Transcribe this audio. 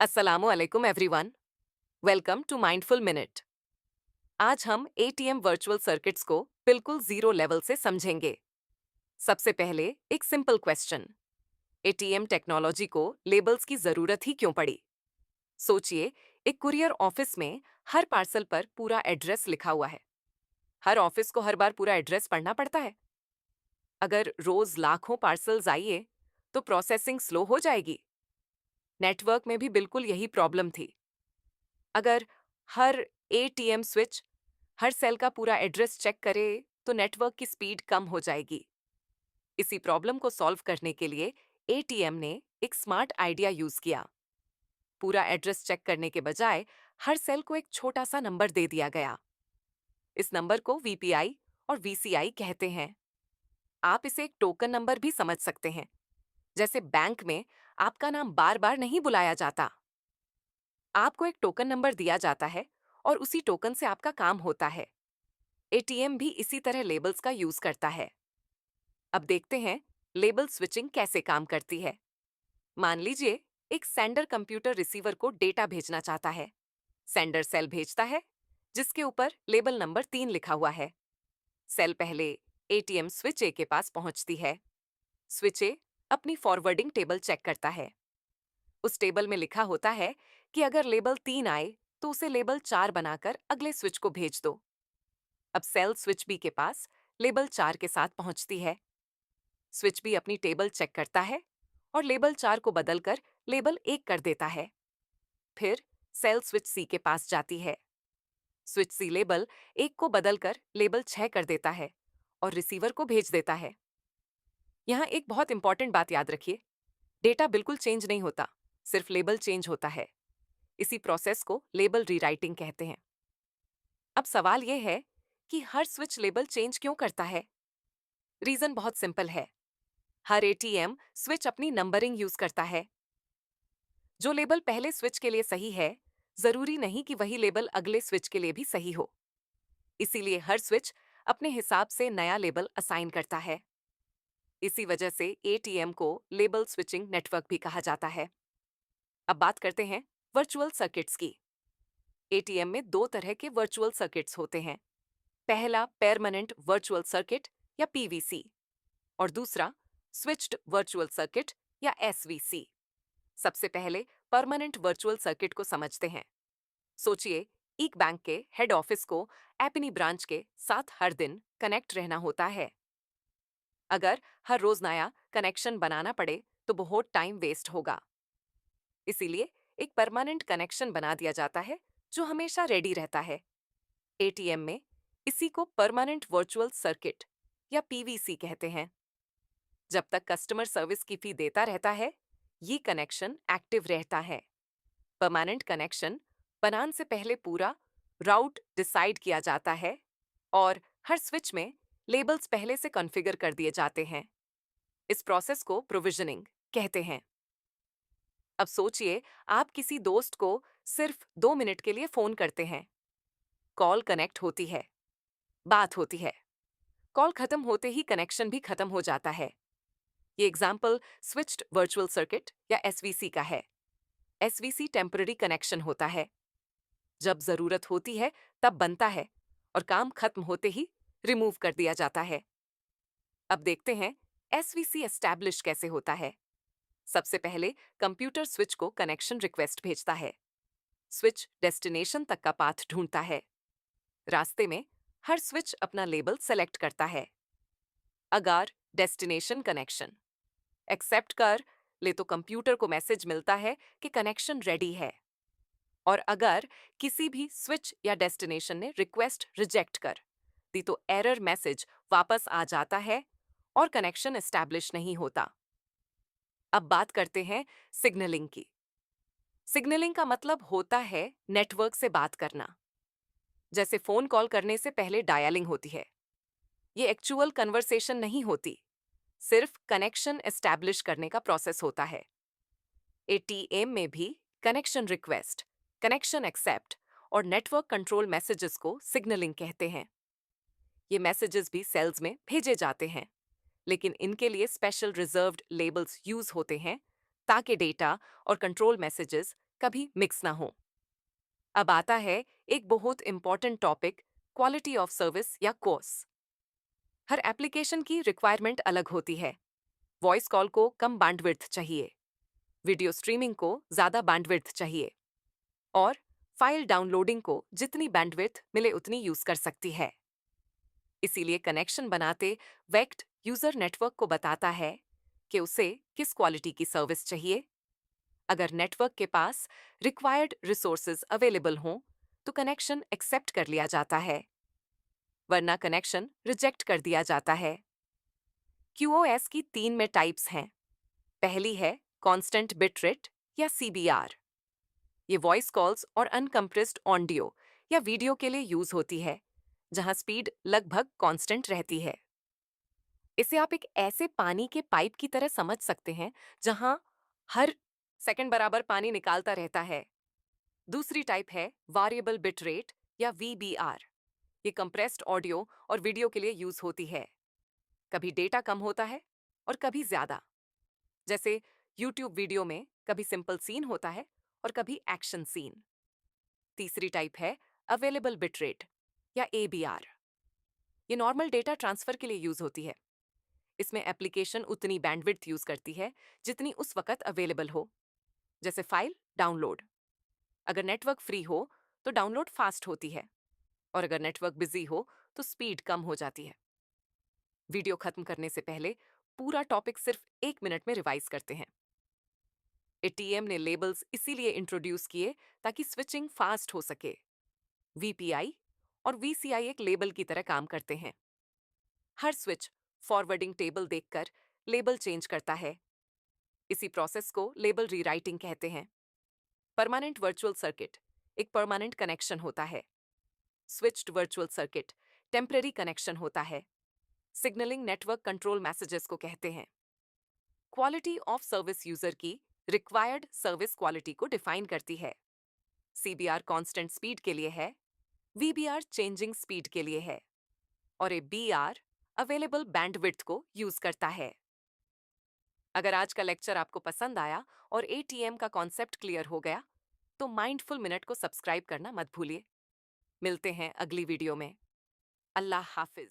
अस्सलामु अलैकुम everyone. Welcome to mindful minute. आज हम एटीएम वर्चुअल सर्किट्स को बिल्कुल जीरो लेवल से समझेंगे। सबसे पहले एक सिंपल क्वेश्चन, एटीएम टेक्नोलॉजी को लेबल्स की जरूरत ही क्यों पड़ी? सोचिए, एक कुरियर ऑफिस में हर पार्सल पर पूरा एड्रेस लिखा हुआ है। हर ऑफिस को हर बार पूरा एड्रेस पढ़ना पड़ता है। अगर रोज लाखों पार्सल्स आइए तो प्रोसेसिंग स्लो हो जाएगी। नेटवर्क में भी बिल्कुल यही प्रॉब्लम थी। अगर हर एटीएम स्विच हर सेल का पूरा एड्रेस चेक करे तो नेटवर्क की स्पीड कम हो जाएगी। इसी प्रॉब्लम को सॉल्व करने के लिए एटीएम ने एक स्मार्ट आइडिया यूज किया। पूरा एड्रेस चेक करने के बजाय हर सेल को एक छोटा सा नंबर दे दिया गया। इस नंबर को वीपीआई और वीसीआई कहते हैं। आप इसे एक टोकन नंबर भी समझ सकते हैं। जैसे बैंक में आपका नाम बार बार नहीं बुलाया जाता, आपको एक टोकन नंबर दिया जाता है और उसी टोकन से आपका काम होता है। एटीएम भी इसी तरह लेबल्स का यूज करता है। अब देखते हैं लेबल स्विचिंग कैसे काम करती है। मान लीजिए, एक सेंडर कंप्यूटर रिसीवर को डेटा भेजना चाहता है। सेंडर सेल भेजता है जिसके ऊपर लेबल नंबर 3 लिखा हुआ है। सेल पहले एटीएम स्विच ए के पास पहुंचती है। स्विच ए अपनी फॉरवर्डिंग टेबल चेक करता है। उस टेबल में लिखा होता है कि अगर लेबल 3 आए तो उसे लेबल 4 बनाकर अगले स्विच को भेज दो। अब सेल स्विच बी के पास लेबल 4 के साथ पहुंचती है। स्विच बी अपनी टेबल चेक करता है और लेबल 4 को बदलकर लेबल 1 कर देता है। फिर सेल स्विच सी के पास जाती है। स्विच सी लेबल 1 को बदलकर लेबल 6 कर देता है और रिसीवर को भेज देता है। यहाँ एक बहुत इंपॉर्टेंट बात याद रखिए, डेटा बिल्कुल चेंज नहीं होता, सिर्फ लेबल चेंज होता है। इसी प्रोसेस को लेबल रीराइटिंग कहते हैं। अब सवाल यह है कि हर स्विच लेबल चेंज क्यों करता है? रीजन बहुत सिंपल है। हर एटीएम स्विच अपनी नंबरिंग यूज करता है। जो लेबल पहले स्विच के लिए सही है, जरूरी नहीं कि वही लेबल अगले स्विच के लिए भी सही हो। इसीलिए हर स्विच अपने हिसाब से नया लेबल असाइन करता है। इसी वजह से एटीएम को लेबल स्विचिंग नेटवर्क भी कहा जाता है। अब बात करते हैं वर्चुअल सर्किट्स की। एटीएम में दो तरह के वर्चुअल सर्किट्स होते हैं। पहला परमानेंट वर्चुअल सर्किट या पीवीसी और दूसरा स्विच्ड वर्चुअल सर्किट या एसवीसी। सबसे पहले परमानेंट वर्चुअल सर्किट को समझते हैं। सोचिए, एक बैंक के हेड ऑफिस को अपनी ब्रांच के साथ हर दिन कनेक्ट रहना होता है। अगर हर रोज नया कनेक्शन बनाना पड़े तो बहुत टाइम वेस्ट होगा। इसीलिए एक परमानेंट कनेक्शन बना दिया जाता है जो हमेशा रेडी रहता है। एटीएम में इसी को परमानेंट वर्चुअल सर्किट या पीवीसी कहते हैं। जब तक कस्टमर सर्विस की फी देता रहता है, ये कनेक्शन एक्टिव रहता है। परमानेंट कनेक्शन बनाने से पहले पूरा राउट डिसाइड किया जाता है और हर स्विच में लेबल्स पहले से कॉन्फ़िगर कर दिए जाते हैं। इस प्रोसेस को प्रोविजनिंग कहते हैं। अब सोचिए, आप किसी दोस्त को सिर्फ 2 मिनट के लिए फोन करते हैं। कॉल कनेक्ट होती है, बात होती है। कॉल खत्म होते ही कनेक्शन भी खत्म हो जाता है। ये एग्जाम्पल स्विच्ड वर्चुअल सर्किट या एसवीसी का है। एसवीसी टेम्पररी कनेक्शन होता है। जब जरूरत होती है तब बनता है और काम खत्म होते ही रिमूव कर दिया जाता है। अब देखते हैं एसवीसी एस्टैब्लिश कैसे होता है। सबसे पहले कंप्यूटर स्विच को कनेक्शन रिक्वेस्ट भेजता है। स्विच डेस्टिनेशन तक का पाथ ढूंढता है। रास्ते में हर स्विच अपना लेबल सेलेक्ट करता है। अगर डेस्टिनेशन कनेक्शन एक्सेप्ट कर ले तो कंप्यूटर को मैसेज मिलता है कि कनेक्शन रेडी है। और अगर किसी भी स्विच या डेस्टिनेशन ने रिक्वेस्ट रिजेक्ट कर दी तो एरर मैसेज वापस आ जाता है और कनेक्शन एस्टैब्लिश नहीं होता। अब बात करते हैं सिग्नलिंग की। सिग्नलिंग का मतलब होता है नेटवर्क से बात करना। जैसे फोन कॉल करने से पहले डायलिंग होती है, ये एक्चुअल कन्वर्सेशन नहीं होती, सिर्फ कनेक्शन एस्टैब्लिश करने का प्रोसेस होता है। एटीएम में भी कनेक्शन रिक्वेस्ट, कनेक्शन एक्सेप्ट और नेटवर्क कंट्रोल मैसेजेस को सिग्नलिंग कहते हैं। ये मैसेजेस भी सेल्स में भेजे जाते हैं, लेकिन इनके लिए स्पेशल रिजर्व्ड लेबल्स यूज होते हैं ताकि डेटा और कंट्रोल मैसेजेस कभी मिक्स ना हो। अब आता है एक बहुत important topic, quality of service या कोर्स। हर एप्लीकेशन की रिक्वायरमेंट अलग होती है। वॉइस कॉल को कम बैंडविड्थ चाहिए, वीडियो स्ट्रीमिंग को ज़्यादा बैंडविड्थ चाहिए, और फाइल डाउनलोडिंग को जितनी बैंडविड्थ मिले उतनी यूज़ कर सकती है। इसीलिए कनेक्शन बनाते वेक्ट यूज़र नेटवर्क को बताता है कि उसे किस क्वालिटी की सर्विस चाहिए। अगर नेटवर्क के पास रिक्वायर्ड रिसोर्सेज अवेलेबल हों तो कनेक्शन एक्सेप्ट कर लिया जाता है, वरना कनेक्शन रिजेक्ट कर दिया जाता है। QoS की 3 में टाइप्स हैं। पहली है कांस्टेंट बिट रेट या CBR। ये वॉइस कॉल्स और अनकम्प्रेस्ड ऑडियो या वीडियो के लिए यूज होती है, जहां स्पीड लगभग कांस्टेंट रहती है। इसे आप एक ऐसे पानी के पाइप की तरह समझ सकते हैं जहां हर सेकंड बराबर पानी निकालता रहता है। दूसरी टाइप है वेरिएबल बिट रेट या VBR। ये कंप्रेस्ड ऑडियो और वीडियो के लिए यूज होती है। कभी डेटा कम होता है और कभी ज्यादा। जैसे YouTube वीडियो में कभी सिंपल सीन होता है और कभी एक्शन सीन। तीसरी टाइप है अवेलेबल बिट रेट या ABR। ये नॉर्मल डेटा ट्रांसफर के लिए यूज होती है। इसमें एप्लीकेशन उतनी बैंडविड्थ यूज करती है जितनी उस वक्त अवेलेबल हो, जैसे फाइल डाउनलोड। अगर नेटवर्क फ्री हो तो डाउनलोड फास्ट होती है, और अगर नेटवर्क बिजी हो तो स्पीड कम हो जाती है। वीडियो खत्म करने से पहले पूरा टॉपिक सिर्फ 1 मिनट में रिवाइज करते हैं। ATM ने लेबल्स इसीलिए इंट्रोड्यूस किए ताकि स्विचिंग फास्ट हो सके। VPI और VCI एक लेबल की तरह काम करते हैं। हर स्विच फॉरवर्डिंग टेबल देखकर लेबल चेंज करता है। इसी प्रोसेस को लेबल रीराइटिंग कहते हैं। परमानेंट वर्चुअल सर्किट एक परमानेंट कनेक्शन होता है। Switched virtual circuit temporary connection होता है। सिग्नलिंग नेटवर्क कंट्रोल मैसेजेस को कहते हैं। क्वालिटी ऑफ सर्विस यूजर की रिक्वायर्ड सर्विस क्वालिटी को डिफाइन करती है। CBR कांस्टेंट स्पीड के लिए है, VBR चेंजिंग स्पीड के लिए है, और BR अवेलेबल बैंडविड्थ को यूज करता है। अगर आज का लेक्चर आपको पसंद आया और ATM का कॉन्सेप्ट क्लियर हो गया तो माइंडफुल मिनट को सब्सक्राइब करना मत भूलिए। मिलते हैं अगली वीडियो में। अल्लाह हाफिज।